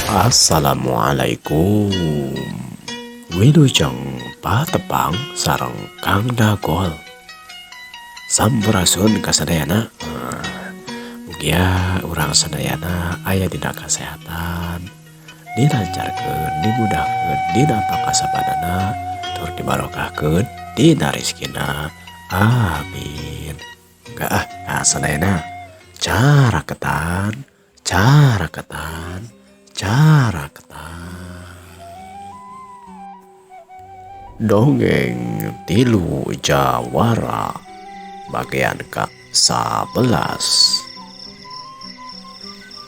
Assalamualaikum. Wilujeng patepang sareng Kang Dagol. Sampurasun kasadayana. Mugia urang sadayana aya dina kasehatan, dilancarkeun, dimudahkeun dina pakasabanana, tur dibarokahkeun dina rezekina. Amin. Kasadayana caraketan. Dongeng Tilu Jawara bagian ke-11.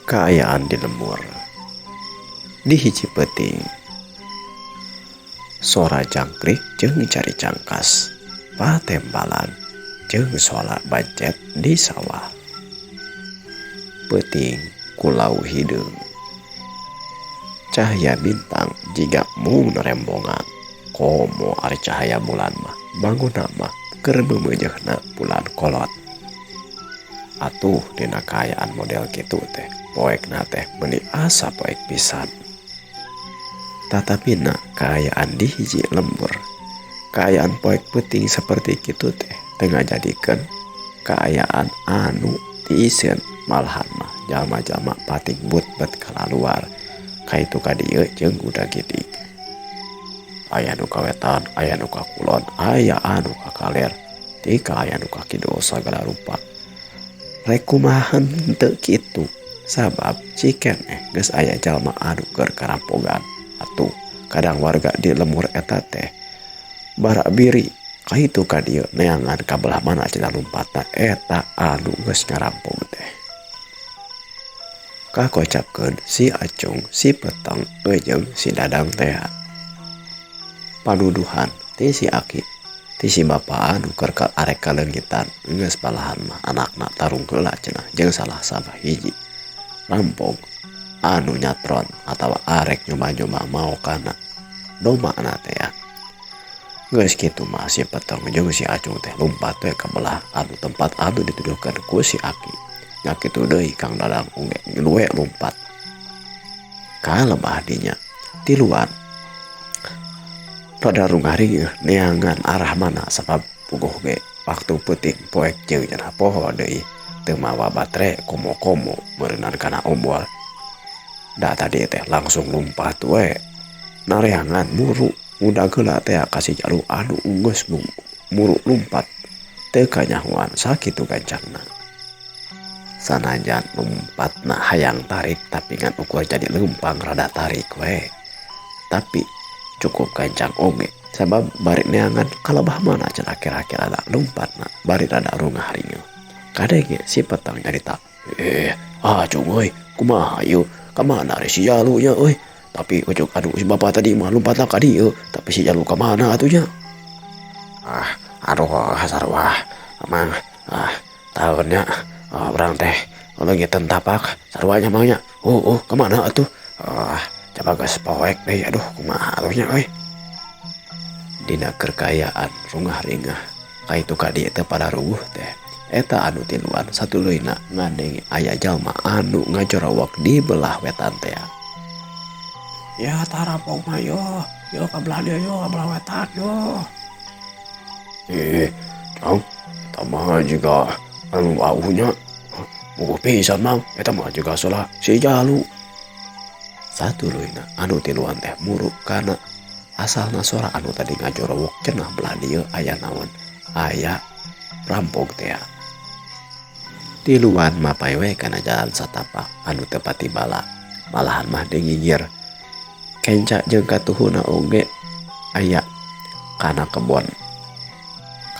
Kaayaan di lemur. Di hiji peuting sora jangkrik jeung cari cangkas patembalan jeung sola bancet di sawah. Peuting kulau hideung cahaya bintang jiga mung nerembongan, komo ari cahaya bulan mah bangunna mah keur meumeujeukna bulan kolot. Atuh dina kaayaan model kitu teh poekna teh meuni asa poek pisan. Tatapina kaayaan di hiji lembur, kaayaan poek peuting saperti kitu teh teu ngajadikeun kaayaan anu tiiseun, malahan mah jalma-jalma pating but-bet kalaluar kaitu ka dieu jeung udah gidig. Aya nu kawetan, aya nu ka kulon, aya anu ka kaler, tika aya nu ka kidul sagala rupa. Rek kumahan teu kitu, sabab cikeneh geus aya jalma anu keur karampogan. Atuh kadang warga di lemur eta teh barak biri kaitu ka dieu neangan ka belah mana cenah lompatna eta anu geus ngarampog teh. Kakocapkeun si Acung, si Peteng, jeung si Dadang teh. Panuduhan ti si Aki, ti si bapa anu keur arek kaleungitan geus balahan mah anakna tarung heula cenah jeung salah sabahiji rampog anu nyatron atawa arek nyoba-nyoba mau kana domana teh ya. Geus kitu mah si Peteng jeung si Acung teh lumpat we ka belah anu tempat anu dituduhkeun ku si Aki. Nya kitu deui Kang Dadang unge luwe lumpat ka lebah dinya tiluan pada rungaring neangan arah mana sabab puguh ge waktu peuting poek jeung cenah poho deui teu mawa batre komo-komo meureunnan kana ombol. Da tadi teh langsung lumpat we nareangan muru muda geula teh kasih jalu anu geus muru lumpat teu kanyahoan sakitu gancangna. Sanajan lompatna hayang tarik tapi ngan ukur jadi lempang rada tarik we. Tapi cukup gancang oge sabab bari neangan kalebah mana cenah kira-kira lompatna bari rada rungah ringeuh. Kadenge si Peteng nyarita, Acung euy, kumaha ieu? Ka mana ari si Jalu nya euy? Tapi ujug aduh si bapa tadi mah lompatna ka dieu, tapi si Jalu ka mana atuh nya? Aduh sarua emang tahunnya orang teh lagi tentapak sarwanya maunya kemana atuh coba geus poek deh aduh kumaha atuhnya euy. Dina kerkayaan rungah ringah kaitu ka dieu teh pada ruguh teh eta anu tiluan satuluyna ngadenge aya jalma anu ngajorowok di belah wetan teh. Ya tarampog mah yo ka belah dieu yo ka belah wetan yo. Cang tama juga anu aunya buku pisan mang eta mah juga salah si Jalu. Satuluyna anu tiluan teh muruk kana asalna sora anu tadi ngajorowok cenah belah dieu aya naon, aya rampog teh. Tiluan mapai we kana jalan satapak anu teu pati bala, malahan mah dengigir kenca jeung katuhuna oge aya kana kebon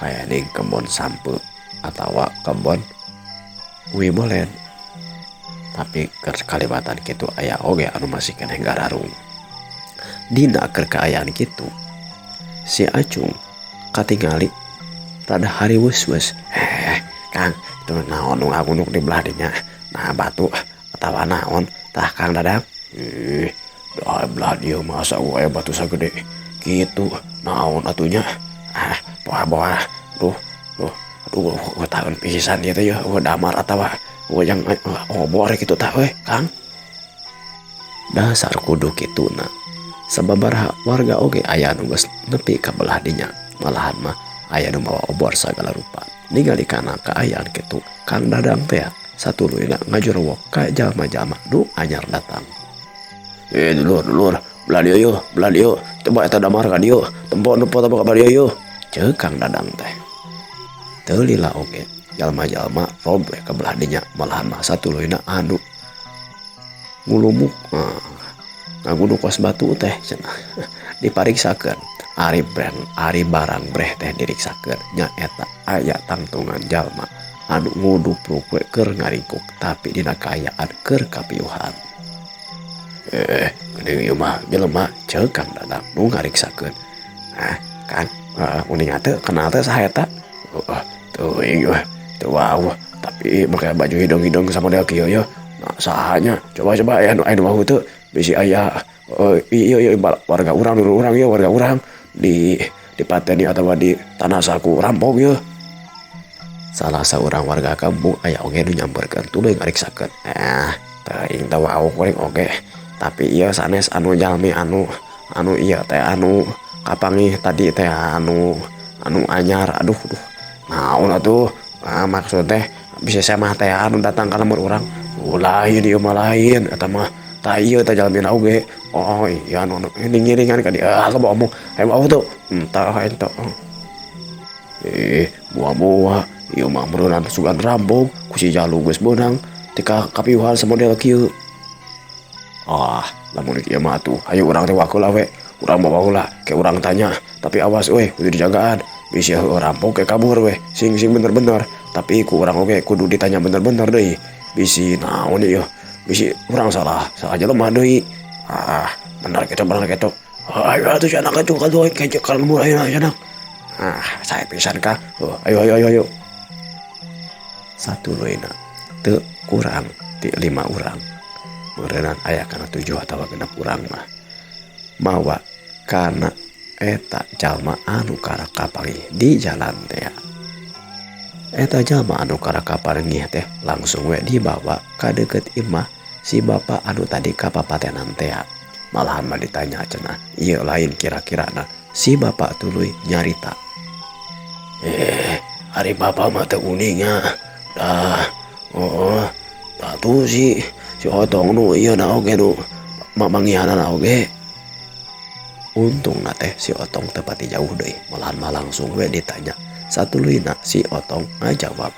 kaya ning kebon sampe atawa kebon wibolen. Tapi keur kalibatan kitu aya oge anu masih keneh gararung. Dina keur kaayaan kitu si Acung katingali rada hariweus-weus. Kang, itu naon nu ngagunuk di belah dinya? Nah batu atawa naon tah Kang Dadang? Da belah dieu masa we batu sagede kitu naon atunya? Boah duh tahun pisan dia teh ya damar atawa yang obor gitu tah we Kang. Dasar kudu kituna. Sababaraha warga oge aya nu geus nepi ka belah dinya, malahan mah aya nu mawa obor sagala rupa. Ningali kana kaayaan kitu, Kang Dadang teh satuluyna ngajurwok ka jalma-jalma nu anyar datang. Dulur, belah dieu yeuh, coba eta damar ka dieu, tempo nu foto ka dieu yeuh, ceuk Kang Dadang teh. Teu lila oge, jalma-jalma rob we ka belah dinya, malahan mah satuluyna anu ngulumuk ngagudu kos batu teh cenah. Dipariksakeun ari barang breh teh diriksakeun nya eta aya tangtungan jalma anu ngudupruk we keur ngaringkuk tapi dina kaayaan keur kapiuhan. Geuning ieu mah jelema ceuk Kang Dadang nu ngariksakeun. Kang, uning teu kenal teh saha eta? Teuing we, teu wauh, tapi make baju hidung-hidung sama dia kieu yeuh. Nah, sahanya coba anu mau teu bisi aya iya warga urang warga urang di pateni atawa di tanah saku rampok ya. Salah seorang warga kampung aya oge nu nyamperkeun tuluy ngariksakeun. Teuing teu wau kuring oge. Tapi ieu sanes anu jalmi anu ieu teh anu kapanggih tadi teh anu anyar. Aduh. Naon atuh? Maksud teh bisa saya mah teh anu datang ka lemur urang. Lain ieu mah lain eta mah tah ieu teh jalmina oge. Oh iya anu ngiringan ka dia coba omong mau tuh entah ento. Mua ieu mah meureunan sugan rambung ku si Jalu geus beunang tika kapiuhan samodel kieu. Lamun kieu mah atuh hayu urang teh wakeula we, urang bawa heula ke urang tanya, tapi awas we kudu dijagaan bisi rampung ke kabur we, sing bener-bener, tapi ku urang oge kudu ditanya bener-bener deui. Bisi naon ieu? Bisi urang salah jelema deui. Benar gitu. Ayo atuh cenah kacu kece kalmur ayeuna cenah. Sae pisan kah? Ayo. Satuluyna teu kurang ti 5 urang. Meureunnan aya kana 7 atawa 6 urang mah mawa kana eta jalma anu karak kapanggih di jalan teh. Eta jalma anu karak kapanggih teh langsung we dibawa ka deukeut imah si bapa anu tadi kapapatenan teh. Malahan mah ditanya cenah, ieu lain kira-kirana si bapa tuluy nyarita. Hari bapa mah teu uninga. Tuh si Otong nu ieu na oge nu manggihanana oge. Untungna teh si Otong teu pati jauh deui, malahan mah langsung we ditanya. Satuluyna si Otong ngajawab.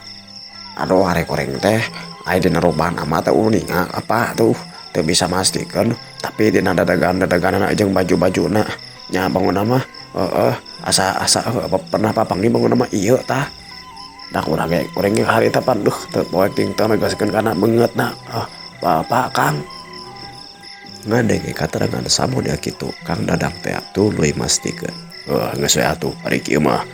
Aduh are koreng teh aya dina robana mah teu uninga apa tuh teu bisa mastikeun. Tapi dina dadagan-dadaganana jeung baju-bajuna nya bangunna mah asa pernah papanggih bangunna mah ieu tah. Da urang ge harita pan teu poek ting teu negaskeun kana beungeutna. Bapak Kang. Ngadenge katerangan samodel kitu Kang Dadang teh tuluy mastikeun. Geus we atuh ari kieu mah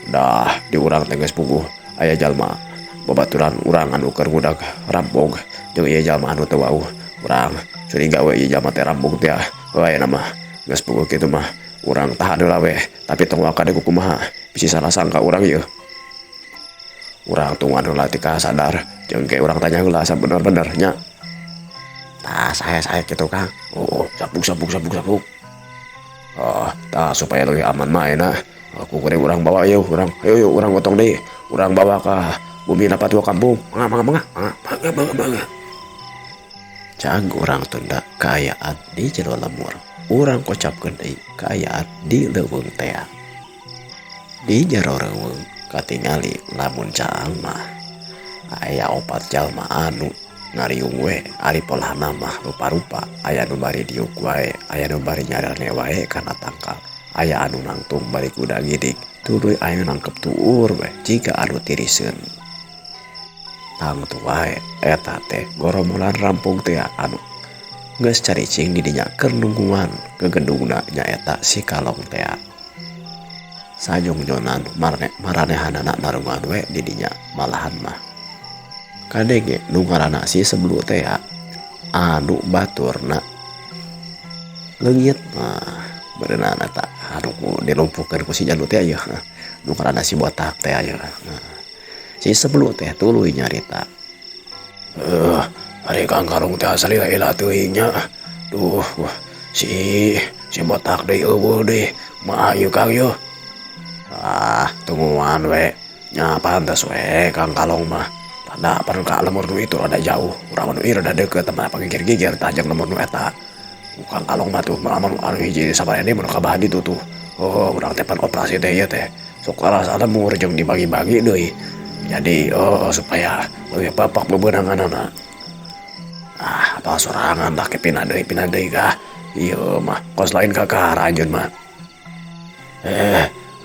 dah di urang teh geus puguh aya jalma babaturan urang anu keur ngudag rampog jeung ieu jalma anu teu wauh. Urang curiga we ieu jalma teh rampung teh. Ayeuna mah geus puguh kitu mah urang tahan heula we, tapi tong wakade kumaha bisi salah sangka urang ieu. Urang tungguan heula tika sadar jeung ke urang tanya heula asa bener-bener nya. Tah saya kitu Kang. Sabuk. Tah supaya leuwih aman mah ayeuna aku kuring urang bawa yeuh urang. Ayo urang gotong deui. Urang bawa ka bumina patua kampung. Mangga. Cang urang tunda kaayaan di jero lemur. Urang kocapkeun deui kaayaan di leuweung teh. Di jero leuweung katingali lamun caang mah aya 4 jalma anu ngariung we ari polana mah rupa-rupa. Aya nu bari diuk wae, aya nu bari nyarane wae kana tangkal, aya anu nangtung bari kuda gidik, tuluy aya nangkep tuur we jika anu tiriseun. Tang tu wae eta teh gorombolan rampung teh anu geus caricing di dinya keur nungguan kegendungna nyaeta si Kalong teh. Sajongjonan maranehanana narungan we di dinya, malahan mah kadege nu ngaranna si Seblu teh anu baturna leungit berenang eta anu dilumpuhkeun ku si Jalu teh aya nu ngaranna si Botak teh aya. Si Seblu teh tuluy nyarita. Ari Kang Karung teh asli ila teuing nya. Duh, wah, si si botak deh eueuh deh. Mah yuk Kang yuk. Ah, tungguan we. Nya pantes we Kang Kalong mah. Tanda perlu ka lemur nu itu rada jauh. Urang nu ieu rada deukeut mah pagigir-gigir tajang lemur nu eta. Kang Kalong mah tuh malaman anu hiji sabarene mun kabahan itu tuh. Oh, urang teh pan operasi teh ieu teh. Sok rasa lemur jeung dibagi-bagi deui. Jadi supaya leuwih bapak bebeunanganna. Ah, apa sorangan tak pindah deui kah? Iya mah, kos lain kakak anjeun mah.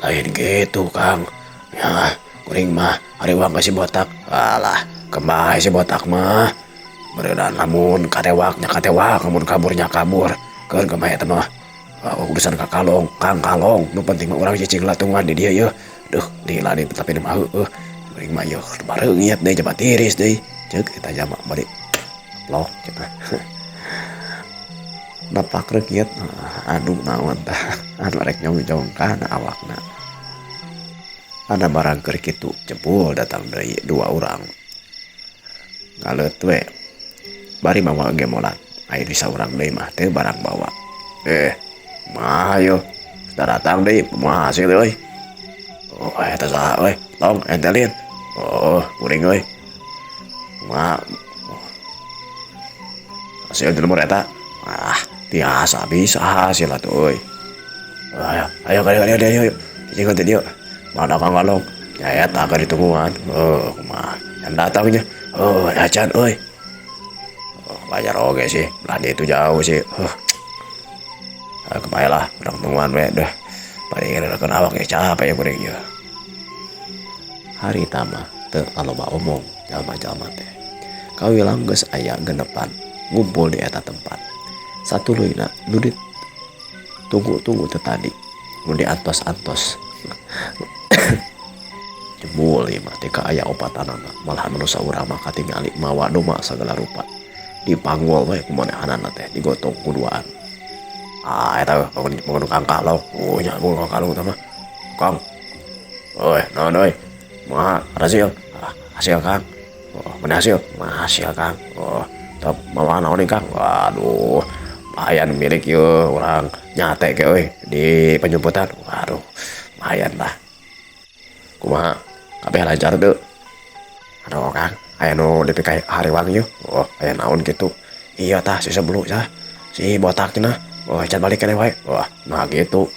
Lain gitu Kang. Ya, kuring mah hari uang kasih botak. Alah, kembali si botak mah. Berenang lamun katewak, lamun kaburnya kabur. Keur kembali eta mah. Urusan Kakalong, Kang Kalong. Nu penting mah urang cicing latungan di dia yeuh. Duh, lila nih tapi mah heueuh. Kuring mah yeuh bareungiat deui jabat tiris deui. Ceuk eta jamak bari. Loh, kita. Napak rekiat aduh naon tah anu rek nyong-nyong kana awakna ada barang keur kitu jebul datang deui dua urang ngaleut we bari bawa gemolan aya di saurang deui mah teu barang bawa mah ayo datang deui mah hasil euy oh eta saha euy tong entelin oh kuring euy mah hasil di nomor eta biasa bisa hasil lah tuh. Ayo kali yuk dia mana Kang Kalong ya tak akan ditungguan mah yang datangnya acan bayar oke sih belanja itu jauh sih kebayalah orang tungguan we dah paling kan awak capek ya kuring ya hari tama teu aloba omong jalma-jalma teh kawilang geus aya genepan ngumpul di eta tempat satu luina nudit tunggu tadi nu diantos-antos jebul ieu mah teh aya opatanana malahan manusia urang mah katingali mawa doma sagala rupa dipanggul we kumanehanana teh digotong kuduaan eta mun Kang Kalong nya mun Kang Kalong teh mah Kang naon euy mah hasil Kang mana hasil Kang top mawa naon Kang waduh lumayan milik yuk orang nyate ke euy di penjemputan waduh lumayan lah kumaha kabeh lancar tuh aduh Kang aya nu dipikaih hariwang yuk aya naon gitu iya tah si sebelu si botak cenah can balik keneh wae nah gitu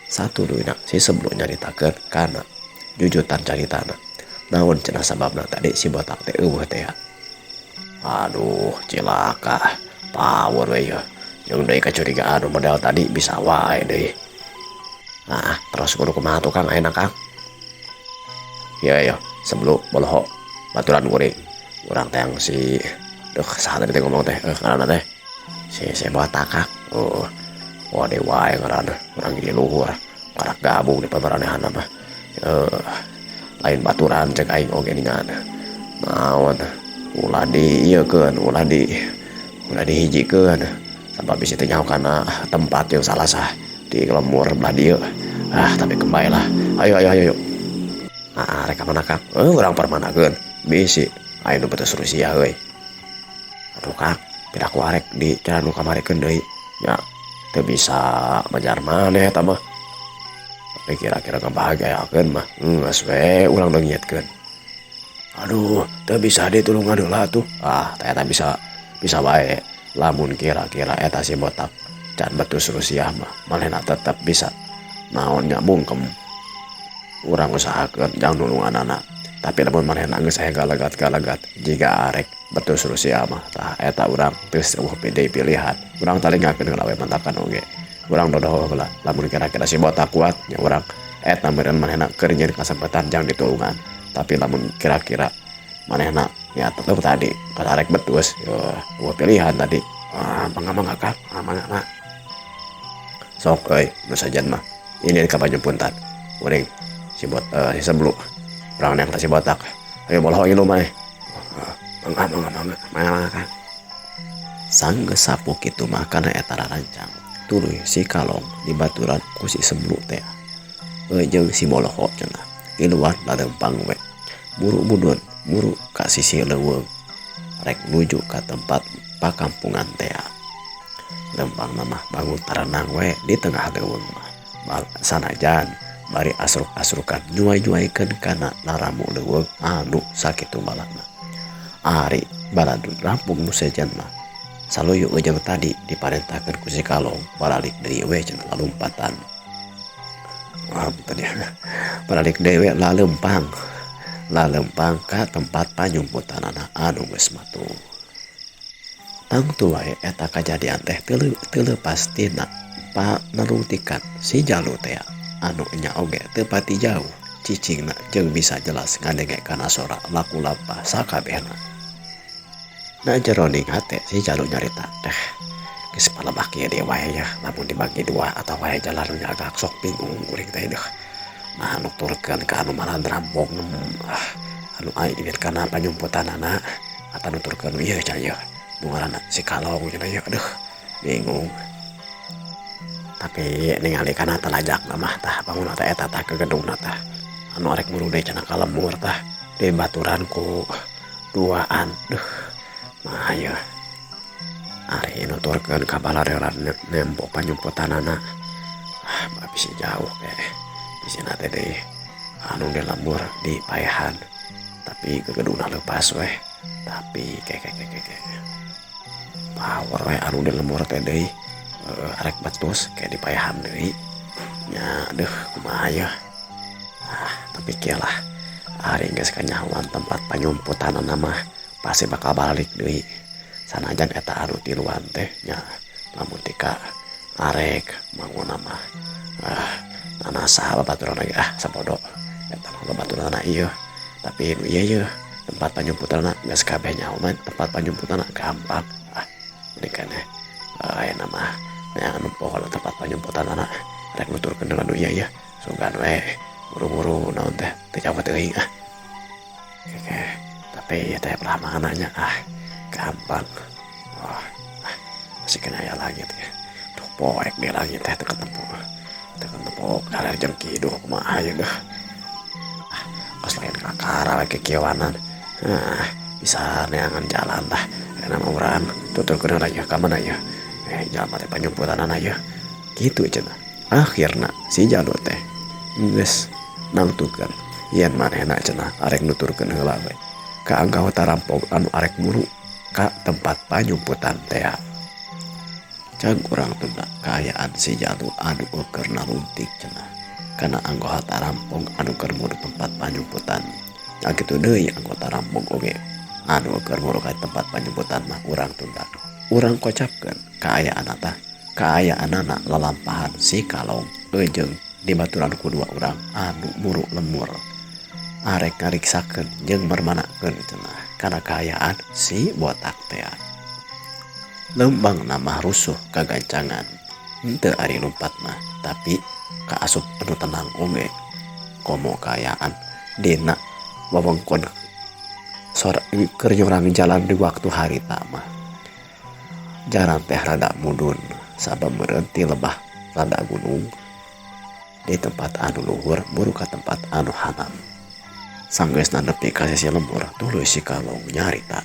satu duina si sebelu nyaritakeun kana jujutan caritana naon cenah sababna tadi si botak teh eueuh teh aduh cilaka power we ya yang dari kecurigaan modal tadi bisa wae deh terus kudu kumaha tuh Kang enak Kang ya sebelum boloho baturan kuring urang teh si saha tadi ngomong teh ngaranna teh si botak Kang wade wae ngaranna urang di luhur marak gabung di pamaranehanna mah lain baturan cek aing oge ningan naon ulah dieukeun ulah dihijikeun sabab bisa teh nyaho kana tempat yang salah sah di lemur belah dieu tapi kembali lah ayo rek mana Kang urang permanakeun bisi aya nu betes Rusia euy aduh Kang pira ku arek di cara nu kamarikeun deui nya teu bisa majar maneh eta mah tapi kira-kira ngabahagiakeun mah geus we urang nu ngietkeun aduh teu bisa ditulung ngadeula tuh eta bisa wae lamun kira-kira eta si botak can betus Rusia mah manehna tetep bisa naonnya bungkem urang usahakeun jang nulunganana tapi lamun manehna geus aya galagat jika arek betus Rusia mah tah eta urang geus pede pilihan urang talingakeun ngalawe mantakan oge urang dodoh heula lamun kira-kira si botak kuat nya urang eta meureun manehna keur nyieun kasempatan jang ditulungan tapi lamun kira-kira manehna ya tetep tadi karek betus gua pilihan tadi mangga Kang mangga sok euy nu sajan mah ini ka panjempuntan kuring si sebelu urang yang si botak ayo boloh ieu mah mangga Kang sanggeus sapu kitu mah kana eta rancang tuluy si Kalong di baturan ku si sebelu teh jeung si boloho cenah iluan ladempang we buru ka sisi leuweung rek nuju ka tempat pakampungan teh lempang nama bangun taranang we di tengah leuweung mah sanajan bari asruk-asrukan nyuai-nyuaikeun kana laramu leuweung anu sakitu balana. Ari baladu rampung nu sejen mah saloyo jeung tadi diparentahkeun ku si Kalong baralik deui we cenah lalumpatan. Tadi baralik deui we lalempang ka tempat panyumputanana anu geus matung. Tangtu wae eta kajadian teh teu pastina panarungtikan si Jalu teh anu nya oge teu pati jauh cicingna jeung bisa jelas ngadengekana sora laku lampah sakabehna. Na jeroning hate si Jalu nyarita teh geus palebah kieu deui wae ya lamun dibagi dua atau wae jalan nya agak sok bingung kuring teh deuh. Nah nuturkeun ka anu maran rambong anu aya kana panyumputanana atawa nuturkeun ieu caya nu ngaranna si Kalong cenah ya aduh bingung. Tapi ningali kana talajakna mah tah bangun eta tah ke gedungna tah anu arek muru deui cenah kalemur tah di baturan ku duaan duh mah aya ari nuturkeun ka balareran nempo panyumputanana bisi jauh bisina teh deui anu di lembur di paehan tapi ke gedungna leupas weh tapi power we anu di lembur teh deui arek betus kayak di paehan deui nya deuh kumaha ya. Tapi kieu lah ari geus kanyahoan tempat panyumputanana mah pasti bakal balik deui sanajan eta anu tiluan teh nya lamun tika arek manguna mah nana saha babaturan lagi sabodo eta mah babaturanna ieu tapi ieu tempat panyumputanna geus kabeh nyaho tempat panyumputanna gampang mendingan aya nama anu poho tempat panyumputanna rek nuturkeun anu ieu ya sugan we buru-buru naon teh teu jawab teuing tapi ya teh pelamananya gampang masih kena aya langit ya tuh poek di langit teh teu ketemu kaler jeung kiduh kumaha aya deuh pas lain kakara we kekieuanan bisa neangan jalan tah kana urang tuturkeun aya ka mana ya jalma teh panyumputanana ya kitu cenah. Akhirna si Jalu teh geus nangtukeun yen manehna cenah arek nuturkeun heula we ka anggota rampong anu arek muru ka tempat panyumputan teh. Cang urang tunda kaayaan si Jalu anu keur naluntik cenah kana anggota rampong anu keur muru tempat panyumputan. Nah kitu deui anggota rampong oge anu keur muru ka tempat panyumputan mah urang tunda urang kocapkeun kaayaanana lalampahan si Kalong jeung di baturan kedua urang anu muru lemur arek ngariksakeun jeung mermanakeun cenah kana kaayaan si botak teh. Lembang nama rusuh kagancangan henteu ari lumpat mah tapi kaasup anu tenang oge komo kaayaan dina wewengkon sora keur nyorang jalan di waktu harita mah jaran teh rada mudun sabab berhenti lebah rada gunung di tempat anu luhur buru ka tempat anu hanam. Sanggeusna nepi ka sisi lembur tuluy si Kalong nyarita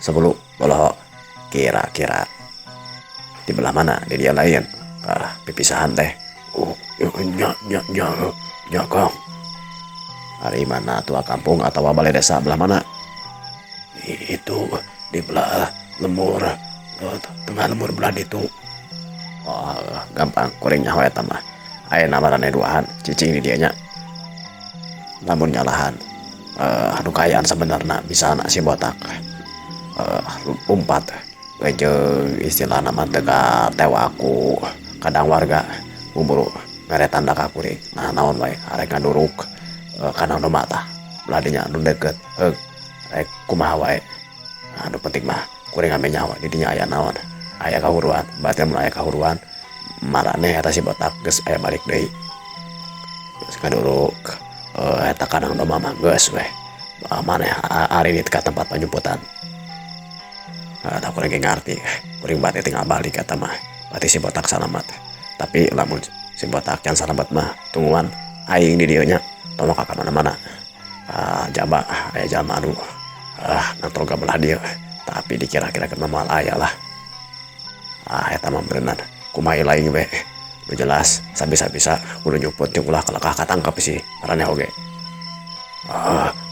sebelum boloho kira-kira di belah mana di dia lain pipisahan teh nya Kang hari mana tua kampung atau balai desa belah mana itu di belah lembur tengah lembur belah itu gampang kuring nyaho eta mah aya namarane duaan cicing di dianya lamun nyalahan anu kaayaan sebenarnya bisa anak si botak umpat jeung istilahna mah teka tewaku kadang warga buru mere tanda ka kuring nah naon wae arek ngaduruk kana nu mata belah dinya anu deukeut rek kumaha wae anu penting mah kuring ame nyawa di dinya aya naon aya kahuruan berarti mun aya kahuruan marane eta si botak geus aya balik deui geus kaduruk eta kadang domah mah geus we maneh ari di tempat panyumputan tak kuring ngarti kuring bade tinggal balik eta mah berarti si botak salamat tapi lamun si botak yang salamat mah tungguan aing di dieu nya tong ka mana-mana jaba aya jalma anu ngantor ka belah dieu tapi dikira-kira ke mah aya lah eta mah berenang kumaha lain we nu jelas sabisa-bisa kudu nyuput jeung ulah kalakah katangkep sih marane oge.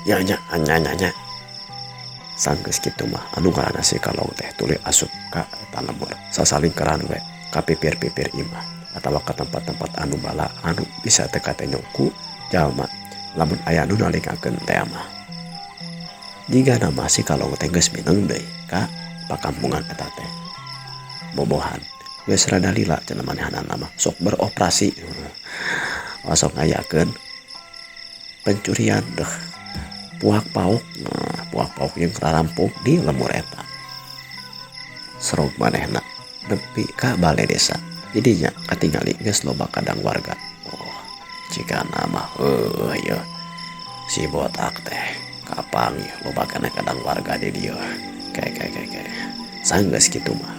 Nya sanggeus kitu mah anu ngaranna si Kalong teh tuluy asup ka eta lembur sasalingkeran we ka pipir-pipir imah atawa ka tempat-tempat anu bala anu bisa teu katenyo ku jalma lamun aya nu nalingakeun teh mah. Jika nama si Kalong teh geus mineng deui ka pakampungan eta teh. Bobohan geus rada lila cenah manehanana mah sok beroperasi. Sok ngayakeun pencurian deh puak pauk yang rarampung di lemur eta. Serog manehna nepi ka balai desa. Jadinya katingali geus loba kadang warga. Jika nama ya si botak teh kapang ya loba kana kadang warga di dieu. Kayak sanggeus kitu mah.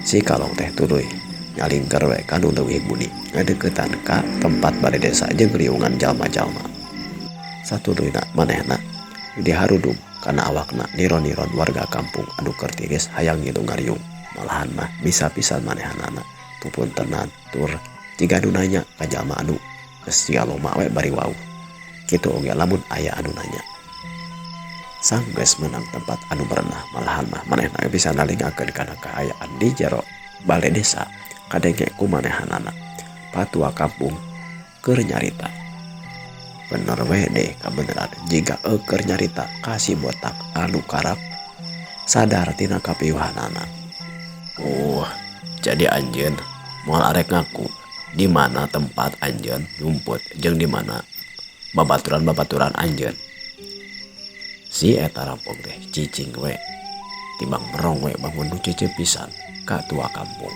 Si Kalong teh tuluy nyalingker we ka nu leuwih buni ngadeukeutan ka tempat balai desa jeung riungan jalma-jalma. Satuluyna manehna diharudum kana awakna niron-niron warga kampung anu keur tiris hayang ngilu ngariung. Malahan mah bisa pisan manehanana pupuntenan tur jiga anu nanya ka jalma anu geus dialoma we bari wau. Kitu oge lamun aya anu nanya. Sanggeus menang tempat anu berenah malahan mah manehna bisa nalingakeun kana kaayaan di jero balai desa kadenge ku manehanana patua kampung keur nyarita. Bener we deh kabeneran jika keur nyarita kasih botak anu karap sadar tina kapiuhanana. Jadi anjeun moal arek ngaku di mana tempat anjeun nyumput jeung di mana babaturan anjeun. Si eta rampung teh cicing we timbang merong we bangun nu cicing pisan ka tua kampung.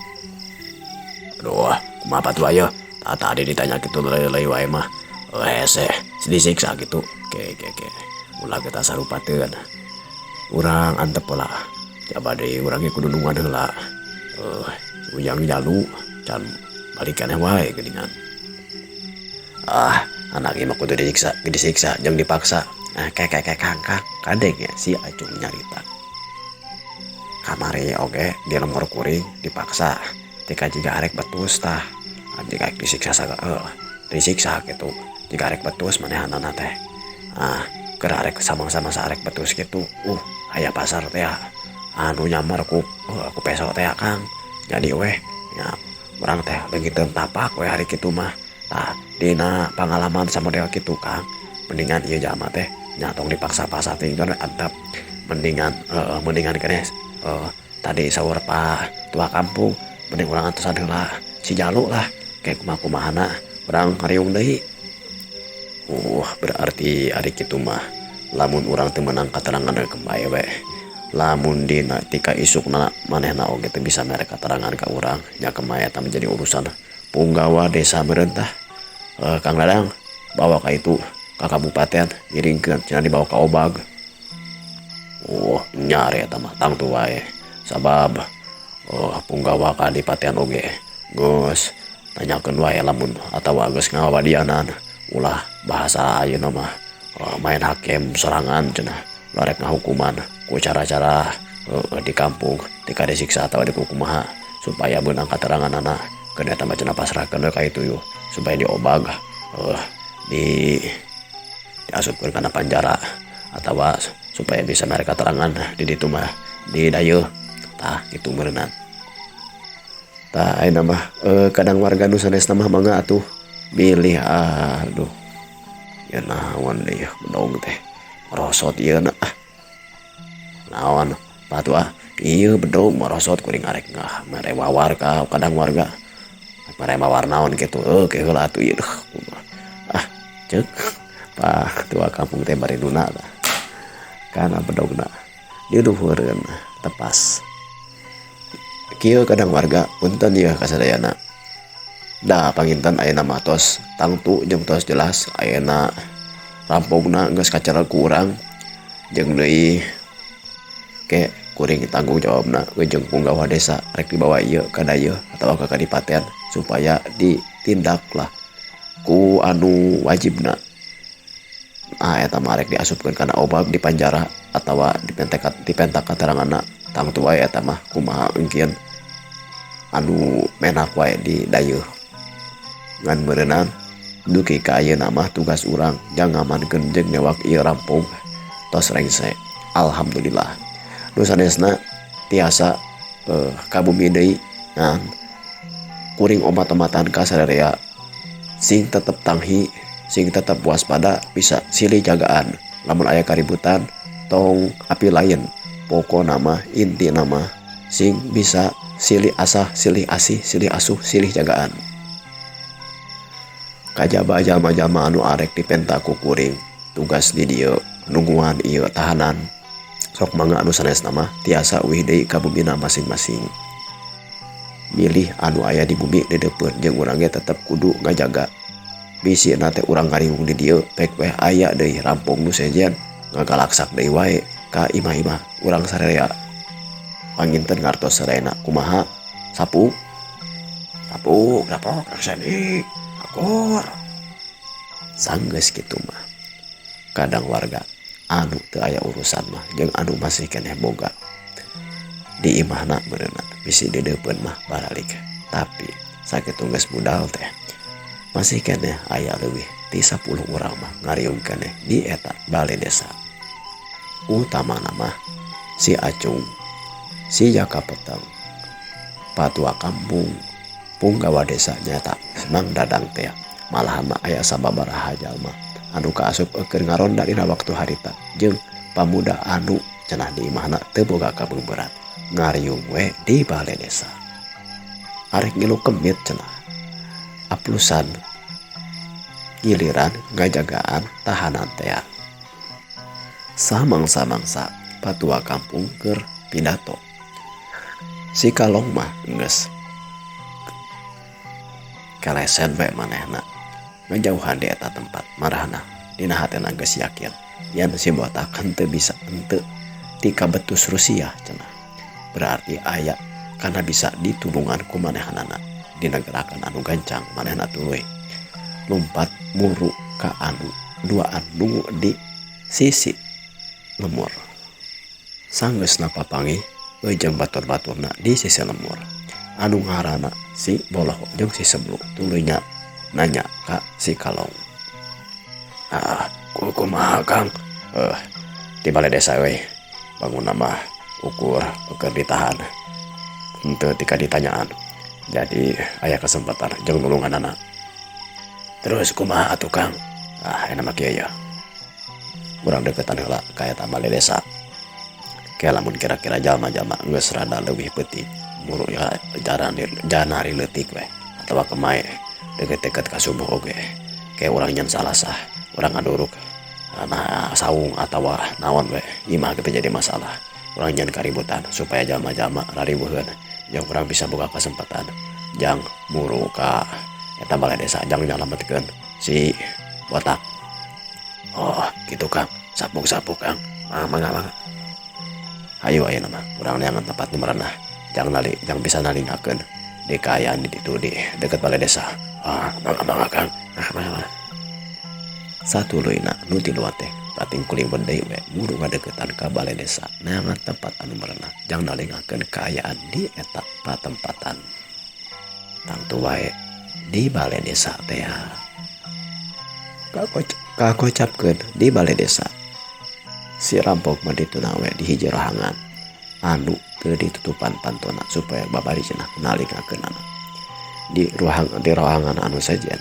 Aduh, kumaha patua ye? Tadi ditanya kitu leuy wae mah. Hese disiksa gitu. Oke. Ulah kita sarupateun. Urang antep lah. Coba deh urang kudu nungan heula. Uyang jalu can balikannya wae geuningan. Anak ieu mah kudu disiksa jeung dipaksa. Kang kadeng ya si Acung nyarita. Kamari oge di lemur kuring dipaksa. Tika jiga arek betus tah. Jika disiksa gitu. Jika arek betus manehanana teh. Keur arek samang-sama arek betus gitu. Aya pasar teh anu nyamar ku peso teh Kang. Jadi weh nya urang teh begitu tapak we hari kitu mah. Tah dina pangalaman sama dewa kitu Kang. Mendingan ieu jalma teh nya tong dipaksa-paksa tinggal antep mendingan keneh tadi saur Pak tua kampung mending urang atusan heula si Jalu lah kayak kumaha-kumahana urang ngariung deui. Berarti ari kitu mah lamun urang teu meunang katerangan kembae we. Lamun dina tika isukna manehna oge teu bisa mere katerangan ka urang nya kembae eta menjadi urusan punggawa desa meureuntah. Kang Dadang bawa ka itu ka kabupaten ngiringkeun cenah dibawa ka Obag. Nyari eta mah tang tu wae sabab punggawa ka Adipaten oge geus tanyakeun wae lamun atawa geus ngawadianan ulah bahasa ayeuna mah main hakim sorangan cenah larek ngahukuman ku cara-cara di kampung tika disiksa atawa dikukumaha supaya beunang kateranganana keun eta mah cenah pasrahkeun ka itu supaya diobag diasupkeun kana penjara atawa supaya bisa mereka terangan di ditu mah di dayu tah kitu meureunan. Tah ayeuna mah kadang warga nu sanesna mah mangga atuh bilih aduh ya naon deui bedog teh merosot ieu na naon patua ieu bedog merosot kuring arek marewawar ka kadang warga marewawar naon kitu ke heula atuh ieu ceuk Pak tua kampung teh bari duna tah kana bedogna diluhureun tepas kieu kadang warga punten ieu kasadayana da panginten ayeuna mah tos tangtu jeung tos jelas ayeuna rampungna geus kacerel ku urang jeung deui ke kuring tanggung jawabna jeung punggawa desa rek dibawa ieu ka dayu atawa ka kadipaten supaya ditindak lah ku anu wajibna. Eta mah rek diasupkeun kana Obag di penjara atawa dipentak kateranganna tang tu wae eta mah kumaha engkeun anu menak wae di dayeuh ngan meureunana duki ka ayeuna mah tugas urang jang ngamankeun jeung newak ieu rampung tos rengse. Alhamdulillah nu sanesna tiasa kabumi deui ngan kuring omat-omatan ka sararea sing tetep tanghi sing tetep waspada bisa silih jagaan lamun aya kaributan tong api lain pokona mah inti nama sing bisa silih asah silih asih silih asuh silih jagaan. Kajaba jalma-jalma anu arek dipenta ku kuring tugas di dieu nungguan ieu tahanan sok mangga anu sanesna mah tiasa euih deui ka bumina masing-masing. Milih anu aya di bumi di depan jeung urang ge tetep kudu ngajaga bisi nate urang ngariung di dieu pek weh aya deui rampung nu sejen ngagalaksak deui wae ka imah-imah urang sararea. Panginten ngartos sarena kumaha sapu dapok seni akur sanggeus kitu mah kadang warga anu teu aya urusan mah jeung anu masih keneh boga di imahna beuneunan bisi dideupeun mah baralik tapi sakitu geus budal teh masih keneh aya leuwih ti 10 urang mah ngariung keneh di eta balai desa. Utamana mah si Acung, si Jaka Peteng, patua kampung, punggawa desa nyata Mang Dadang teh malahan mah aya sababaraha jalma anu kaasup keur ngaronda dina waktu harita jeung pamuda anu cenah di imahna teu boga kabeuberat ngariung we di balai desa. Arek ngilu kemit cenah aplusan giliran ngajagaan tahanan teh. Samangsa patua kampung keur pidato. Si Kalong mah geus kalesen we manehna ngajauhan di eta tempat marahna dina hatena geus yakin yen si botak henteu bisa henteu ti kabetus Rusia cenah. Berarti aya kana bisa ditulungan ku manehanana dina gerakan anu gancang manehna tuluy lompat muru ka anu duaan nungu di sisi lemur. Sanggeusna papangi jeung batur-baturna di sisi lemur anu ngaranna si Boloh jeung si Sebluk tuluy nanya ka si Kalong. Kumaha Kang? Di balai desa we bangun nama ukur ditahan henteu tika ditanyaan jadi aya kesempatan jeung nulunganana. Terus kumaha atuh Kang? Enak mah kieu ya. Urang deketan heula ka eta balai desa. Ke lamun kira-kira jalma-jalma geus rada leuwih peuting muru ya janari leutik we atawa kemae deket-deket ka subuh oge. Ke urang nyen salah sah, urang ngaduruk saung atawa naon we imah kitu jadi masalah. Urang nyen kaributan supaya jalma-jalma rariweuheun jeung urang bisa boga kesempatan jang muru ka eta balai desa jang nyalametkeun si botak. Oh gitu Kang, sapuk Kang. Mangga. Ayo nama urang neangan tempat numeranna jang bisa nalingakeun di kaayaan di ditu di deket balai desa. Mangga Kang. Mangga. Satuluyna nu tiluan teh pating kuling deui we muru ngadeukeutan ka balai desa neangan tempat anu merenah jang nalingakeun kaayaan di eta patempatan. Tangtu wae di balai desa teh kakocapkeun di balai desa si rampok mah dituna we di hiji rohangan anu teu ditutupan pantona supaya babari cenah nalingakeunana di rohangan anu sajen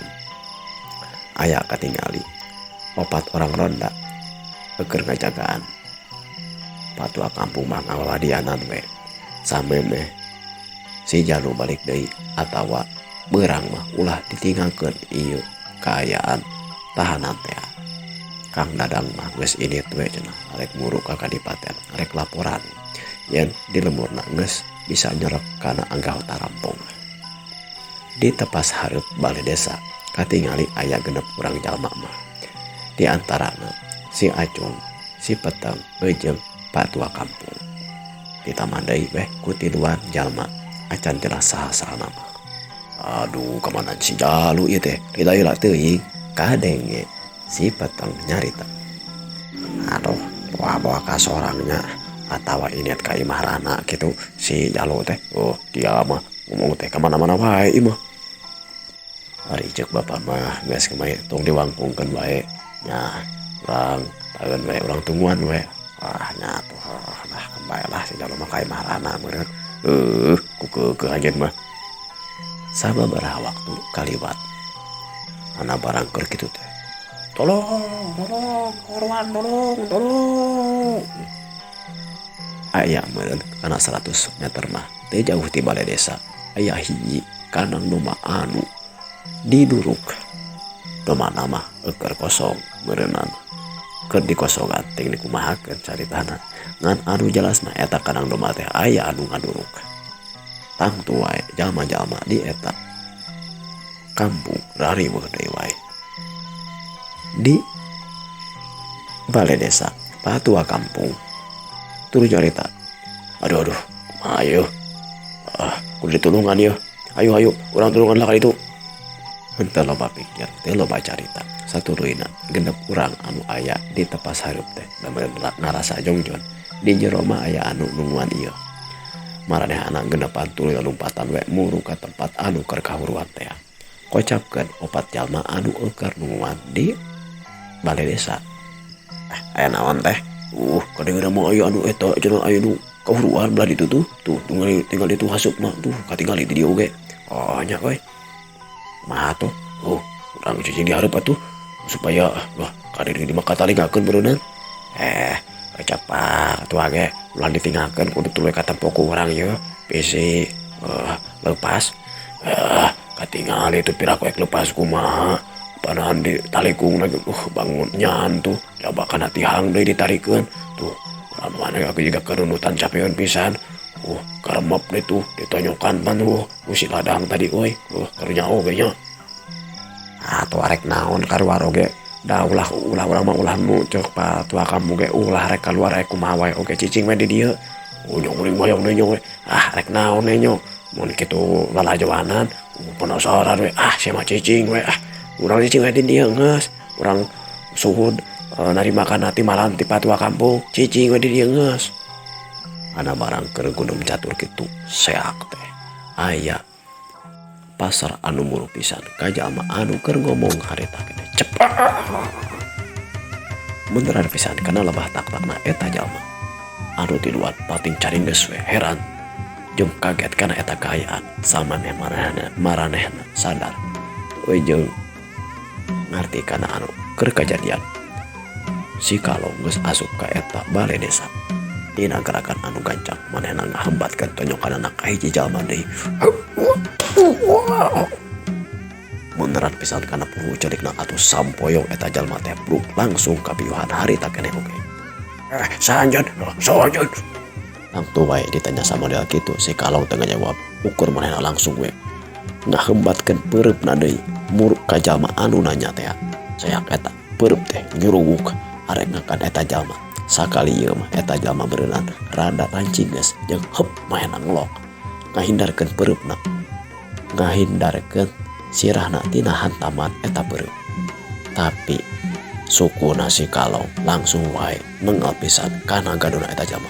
aya katingali 4 orang ronda keur ngajagaan. Patua kampung mah ngawadianan we sameme si Janu balik deui atawa beurang mah ulah ditinggalkeun ieu kaayaan tahanan teh. Kang Dadang mah geus init we cenah arek muru ka kadipaten arek laporan yen di lemurna geus bisa nyorok kana anggota rampung. Di tepas hareup balai desa katingali aya 6 urang jalma mah. Di antarana si Acung, si Peteng, jeung patua kampung. Ditamandai weh ku tiluan jalma acan jelas saha-saha nama. Aduh kemana si Jalu ieu teh lila teuing kadenge si Peteng nyarita. Aduh bawa ka sorangnya atawa iniat ka imah rana gitu si Jalu teh. Oh dia mah ngomong teh kemana-mana wae imah. Ari cek bapak mah geus kemae tong diwangkungkeun wae nya urang taeun wae urang tungguan wae. Wah nya tuh nah kembali lah si jalma kae maharana meureun. Ku ajen mah. Sababaraha waktu kaliwat. Ana barang keur kitu teh. Tolong, korban, tolong. Aya meureun kana 100 meter mah teu jauh ti balai desa. Aya hiji kanang domba anu diduruk. Domba nama euker kosong meureunna. Keur dikosongan ting dikumahakeun caritana. Ngan anu jelasna eta kanang domba teh aya anu ngaduruk. Tangtu wae jalma-jalma di eta kampung rariweuh deui wae. Di balai desa patua kampung turu carita, aduh ayo kudu ditulungan ya, ayo urang tulungan lah kali itu. Henteu loba pikir teu loba carita satuluina genep urang anu aya di tepas hareup teh ngarasa jongjon di jero mah aya anu nungguan ieu. Maranehna genepan tuluy lompatan we muru ka tempat anu keur kahuruan teh. Kocapkeun opat jalma anu euker nungguan di balai desa. Aya naon teh? Kadang-kadang mau ayo anu eta cenah aya nu kahuruan belah ditu tuh tinggal ditu hasupna tuh katinggal di dieu ge. Oh nya we. Kumaha tuh? Urang cicing di hareup atuh supaya kadiri di maka talingakeun beuneunan. Cepat atuh ge ulah ditinggalkeun kudu tuluy ka tempo ku urang ieu bisi lepas. Katinggal itu piraku ek lepas kumaha. Panahan di talikung lagi bangun nyantu coba kana tihang deui ditarikeun tuh mana aku juga kerunutan capeun pisan karemep deh tuh ditonyokan pan si ladang tadi euy karunya oge nya atuh arek naon karuar oge da ulah urang mah ulah nu ceuk patua kamu ge ulah rek kaluar rek kumaha wae oge cicing we di dieu nyong uring boyong deui nyong we rek naon we nyong mun kitu lalajoanan penasaran we sia mah cicing we urang cicing di dia geus urang suhud narima kana ti malam ti patua kampung cicing di dia geus ana barang keur gunung catur kitu seak teh aya pasar anu muru pisan ka jalma anu keur ngomong harita kene cepat beneran pisan kana lebah tak-takna eta jalma anu ti luar pating caring geus we heran jeung kaget kana eta kaayaan samane maranehna sadar euy jeung ngarti kana anu keur kejadian si Kalong geus asup ka eta balai desa dina gerakan anu gancang manehna ngahambatkeun tonyokanna ka hiji jalma deui beneran pisan kana puhu celikna atuh sampoyong eta jalma teh bruk langsung kapiuhan harita keneh oge sanjut tangtu wae ditanya sama dia kitu si Kalong teu ngajawab ukur manehna langsung we ngahembatkeun peureupna deui muruk ka jalma anu nanya teh sayak eta peureub teh nyuruguk arek ngakan eta jalma sakali ieu mah eta jalma beureunan rada rancing geus jeung heup manehna ngelok ngahindarkeun peureupna ngahindarkeun sirahna tina hantaman eta peureub tapi sukuna si Kalong langsung wae nengal pisan kana gadona eta jalma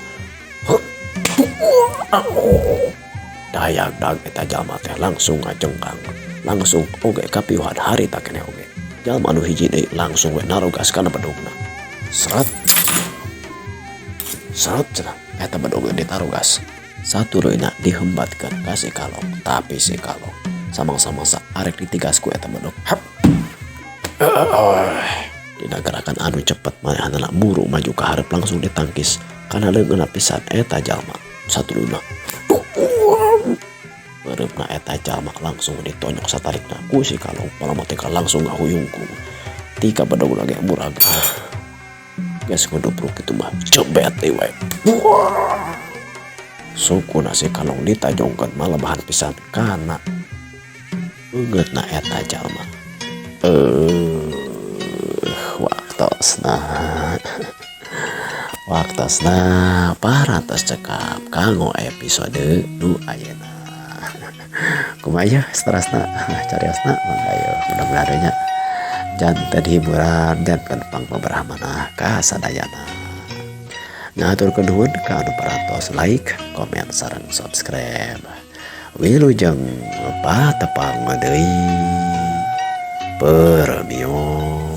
dayak eta jalma teh langsung ngajengkang langsung oge kapiuhan harita keneh oge jalma anu hiji deui langsung we narogas kana bedugna seret cenah eta bedug ditarogas satuluina dihembatkeun ka si Kalong tapi si Kalong samang-samangsa arek ditigas ku eta bedug dina gerakan anu cepet manehna muru maju ka hareup langsung ditangkis kana leungeunna pisan eta jalma satuluina bereupna eta jalma langsung ditonyok satarikna ku si Kalong palamotika langsung ngahuyungkung tika bedog lagi murag geus ngodobruk kitu mah jebet deui wae sukuna si Kalong ditajongkeun malebahan pisan kana beungeutna eta jalma waktosna parantos cekap kanggo episode nu ayeuna kumaha stresna cariosna ayo mudah-mudahan nya janten hiburan janten pangpaberhamana ka sadayana ngaturkeun nuhun ka anu parantos like, komen, sareng subscribe wilujeng patepang deui. Permios.